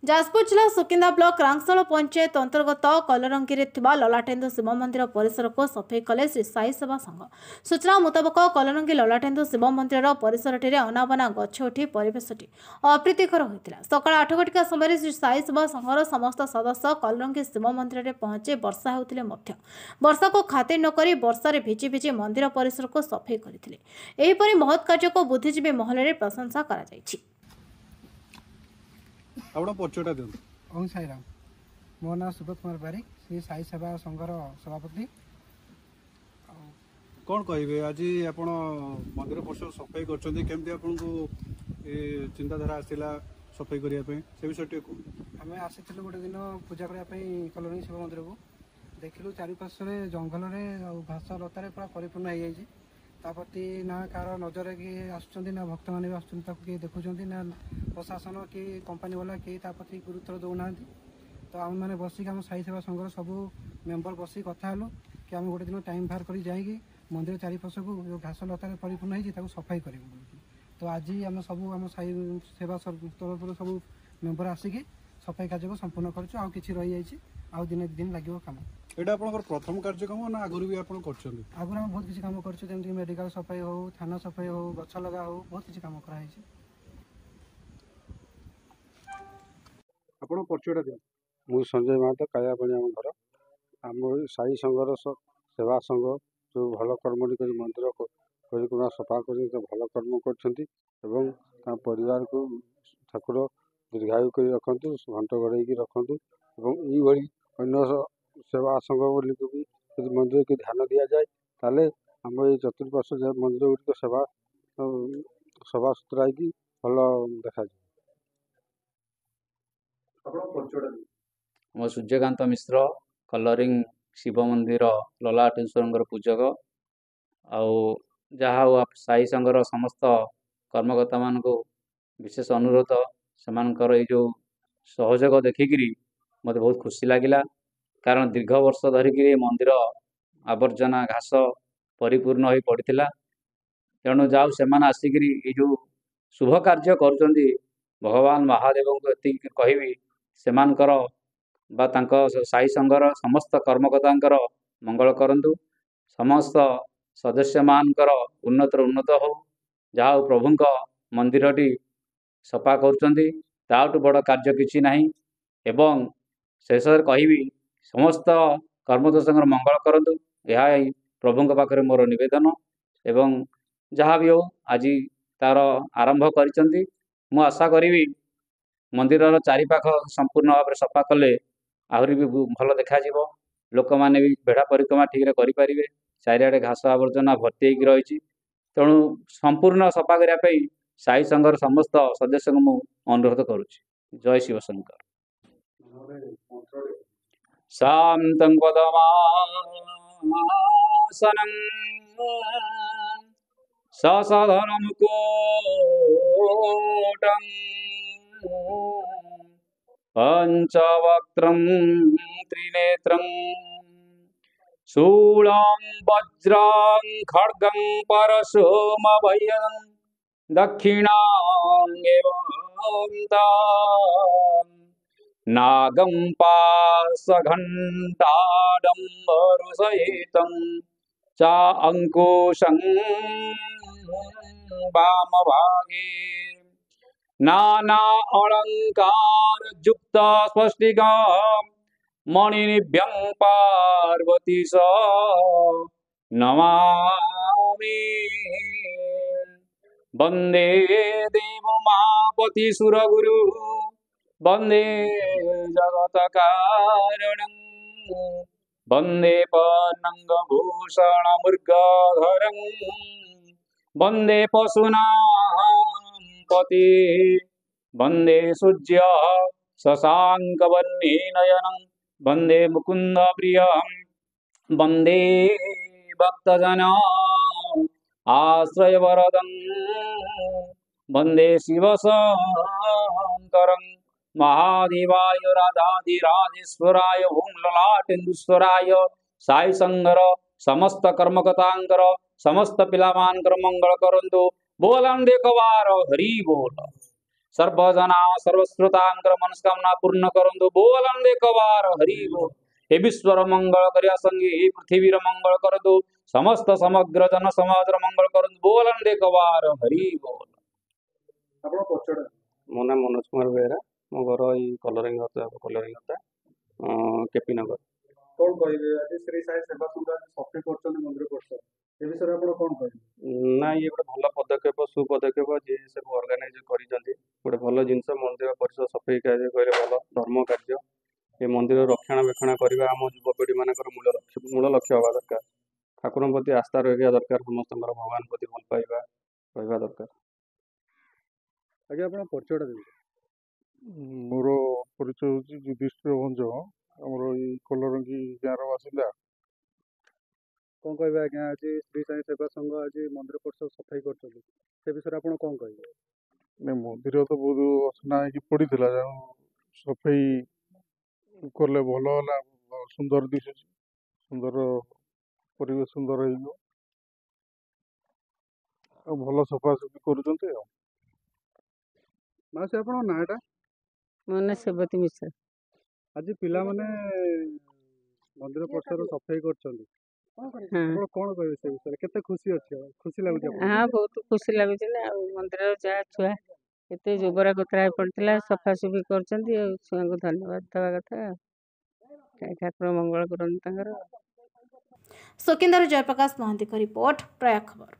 जाजपुर जिला सुकिंदा ब्लॉक रांगशाला पंचायत अंतर्गत कलरंगी ललाटेन्दु शिव मंदिर परिसर को सफाई कले श्री साई सेवा संघ। सूचना मुताबक कलरंगी ललाटेन्दु शिव मंदिर परिसर अनाबना गछ उठी परिवेशटी अप्रीतिकर होता। सका 8 घटिका समय श्री साई सेवा संघर समस्त सदस्य कलरंगी शिव मंदिर में पहुंचे वर्षा होते वर्षा को खातिर नक वर्षा भिजी भिजी मंदिर परिसर को सफाई करते महत् कार्य को बुद्धिजीवी महल में प्रशंसा करा जायछि। आपण परिचयटा दियंतु। ओम साई राम। मो ना सुब्रत कुमार बारिक, श्री साई सेवा संघर सभापति। कौन कहे आज आप मंदिर परिसर सफाई करमती आपन को चिंताधारा आसला सफाई करने से विषय आम आसी गोटे दिन पूजा करने कलोनी शिव मंदिर को देखिलु चारिपार्श्वे जंगल घास लतार पूरा परिपूर्ण हो जाए। ताप्रति ना कार नजर किए आसुँच ना भक्त मैंने भी आसुँच किए देखुं ना प्रशासन कि कंपनी वाला किए ताप्रति गुरुत्व दौना। तो आम मैंने बसिक आम साई सेवा संघर सबू मेम्बर बसिक कथा हेलु कि आम गोटे दिन टाइम बाहर कर जाकि मंदिर चारिपार्श्व को जो घास लतार परिपूर्ण हो सफाई कर। तो आज आम सब आम साई सेवा तरफ सब मेम्बर आसिक सफाई कार्य को संपूर्ण कर रही जाए दिन दिन लगे कम। एटा आपनकर प्रथम कार्यक्रम ना आगुरी भी आपन करछन? आगुरी हम बहुत किसी काम करछु जेमति मेडिकल सफाई हो, थाना सफाई हो, गछ लगा हो, बहुत किसी काम करा है। आपन परिचयटा दियंतु। मु संजय महतो कायापाणी आम घर आम साई संघर सेवा संघ जो भल कर्म कर मंदिर परिक्रमा सफा कर भल कर्म कर परिवार को ठाकुर दीर्घायु कर रखु घंट गड़े रखु ये अन्य सेवा संघ बोली भी मंदिर की ध्यान दि जाए ताले आम ये चतुर्पार्श्व मंदिर गुड़िक सेवा सफा सुतरा भल देखा जाए। मो सूर्यकांत मिश्र कलरिंग शिव मंदिर ललाटेश्वर पूजक आउ साई संघर समस्त कर्मकर्ता मान को विशेष अनुरोध से जो सहयोग देखिकी मत बहुत खुशी लगिला। कारण दीर्घ वर्ष धरिक मंदिर आवर्जना घास परिपूर्ण हो पड़ता तेणु जाऊ से आसिक जो शुभ कार्य कर भगवान महादेव को ये कहबी से साई संघर समस्त कर्मकर्ता मंगल करंतु समस्त सदस्य मानकर उन्नतर उन्नत हो जहाँ प्रभुंक मंदिरटी सफा कर बड़ कार्य किसी ना एवं शेष कहबी समस्त कर्मदर्शक मंगल करंतु यह प्रभुंक पाखरे मोर निवेदन एवं जहाँ भी हो आज तार आरंभ करिसेंती मु आशा करी मंदिर चारिपाख संपूर्ण भाव सफा कले आहरी भी भल देखा लोक मैंने भी बेढ़ा परिक्रमा ठीक करें चारिआडे घास आवर्जना भर्ती रही तेणु संपूर्ण सफा करने साई संघर समस्त सदस्य को मु अनुरोध करुच्ची। जय शिवशंकर। शांतं पदमासनं ससधरमुकोटं पंचवक्त्रं त्रिनेत्रं शूलं वज्रं खड्गं परशुमभयं दक्षिणाङ्गेवं नागं पाशघण्टाडम्बरसहितं च अंकुशं वामभागे नाना अलंकार युक्त स्पष्टिकं मणिनिभ्यं पार्वती स नमामि। वंदे देवमापति सुरगुरु वंदे जगत कारणं वंदे पन्नंगभूषण मृगधरं वंदे पशूनां पति वंदे सूर्य शशांकवह्निनयनं वंदे मुकुंद प्रियं वंदे भक्तजन आश्रयवरदं वंदे शिवशंकरं महादेवाय राधाधिराजेश्वराय ओं ललाटेन्दुश्वराय साई संघर समस्त कर्मकर्तांकर समस्त पिलामानकर मंगल करंतु बोलन देखवार हरि बोल। सर्वजना सर्वश्रोतांकर मनस्कामना पूर्ण करंतु बोलन एक बार हरि बोल। हे विश्वर मंगल करिया संगे हे पृथ्वीर मंगल करतु समस्त समग्र जन समाज मंगल करंतु बोलन एक बार हरि बोल। ଆପଣ ପଛଟା ମୋ ନାଁ ମନୋଜ କୁମାର ବେହେରା। ମୋ ଘର ଏଇ କଲରିଙ୍ଗତା କେପି ନଗର। କଣ କହିବେ ଆଜି ଶ୍ରୀ ସାଇ ସେବା ସଂଘ ଆଜି ସଫେଇ କରୁଛନ୍ତି ମନ୍ଦିର ପରିସର ଏ ବିଷୟରେ ଆପଣ କଣ କହିବେ? ନା ଇଏ ଗୋଟେ ଭଲ ପଦକ୍ଷେପ, ସୁପଦକ୍ଷେପ ଯିଏ ସବୁ ଅର୍ଗାନାଇଜ କରିଛନ୍ତି। ଗୋଟେ ଭଲ ଜିନିଷ ମନ୍ଦିର ପରିସର ସଫେଇ କାର୍ଯ୍ୟ କହିଲେ ଭଲ ଧର୍ମ କାର୍ଯ୍ୟ। ଏ ମନ୍ଦିର ରକ୍ଷଣାବେକ୍ଷଣ କରିବା ଆମ ଯୁବପିଢ଼ି ମାନଙ୍କର ମୂଳ ଲକ୍ଷ୍ୟ ହେବା ଦରକାର। ଠାକୁରଙ୍କ ପ୍ରତି ଆସ୍ଥା ରହିବା ଦରକାର, ସମସ୍ତଙ୍କର ଭଗବାନ ପ୍ରତି ଭଲ ପାଇବା ରହିବା ଦରକାର। ଆଜ୍ଞା ଆପଣ ପରିଚୟଟା ଦେବେ? ମୋର ପରିଚୟ ହେଉଛି ଯୁଧିଷ୍ଠିର ଭଞ୍ଜ। ଆମର ଏଇ କଲରଙ୍ଗୀ ଗାଁର ବାସିନ୍ଦା। କଣ କହିବେ ଆଜ୍ଞା ଆଜି ଶ୍ରୀ ସାଇ ସେବା ସଂଘ ଆଜି ମନ୍ଦିର ପରିସର ସଫେଇ କରୁଛନ୍ତି ସେ ବିଷୟରେ ଆପଣ କଣ କହିବେ? ମନ୍ଦିର ତ ବହୁତ ଅସନା ହେଇକି ପଡ଼ିଥିଲା, ତେଣୁ ସଫେଇ କଲେ ଭଲ ହେଲା, ସୁନ୍ଦର ଦିଶୁଛି, ସୁନ୍ଦର ପରିବେଶ ସୁନ୍ଦର ହେଇଯିବ ଆଉ ଭଲ ସଫାସଫି କରୁଛନ୍ତି ଆଉ। ମାଉସୀ ଆପଣଙ୍କ ନାଁଟା? ମୋ ନାଁ ସେବତୀ ମିଶ୍ର। ଆଜି ପିଲାମାନେ ମନ୍ଦିର ପରିସର ସଫେଇ କରୁଛନ୍ତି, ହଁ ଆପଣ କଣ କହିବେ ସେ ବିଷୟରେ? କେତେ ଖୁସି ଅଛି ଖୁସି ଲାଗୁଛି ହଁ ଆପଣଙ୍କୁ? ବହୁତ ଖୁସି ଲାଗୁଛି ନା। ଆଉ ମନ୍ଦିରର ଯାହା ଛୁଆ ଏତେ ଜୋବରା କୋତରା ହେଇ ପଡ଼ିଥିଲା ସଫାସୁଫି କରୁଛନ୍ତି, ଆଉ ଛୁଆଙ୍କୁ ଧନ୍ୟବାଦ ଦେବା କଥା। ଠାକୁର ମଙ୍ଗଳ କରନ୍ତୁ ତାଙ୍କର। ସୁକିନ୍ଦାରୁ ଜୟପ୍ରକାଶ ମହାନ୍ତିଙ୍କ ରିପୋର୍ଟ, ପ୍ରୟାଗ ଖବର।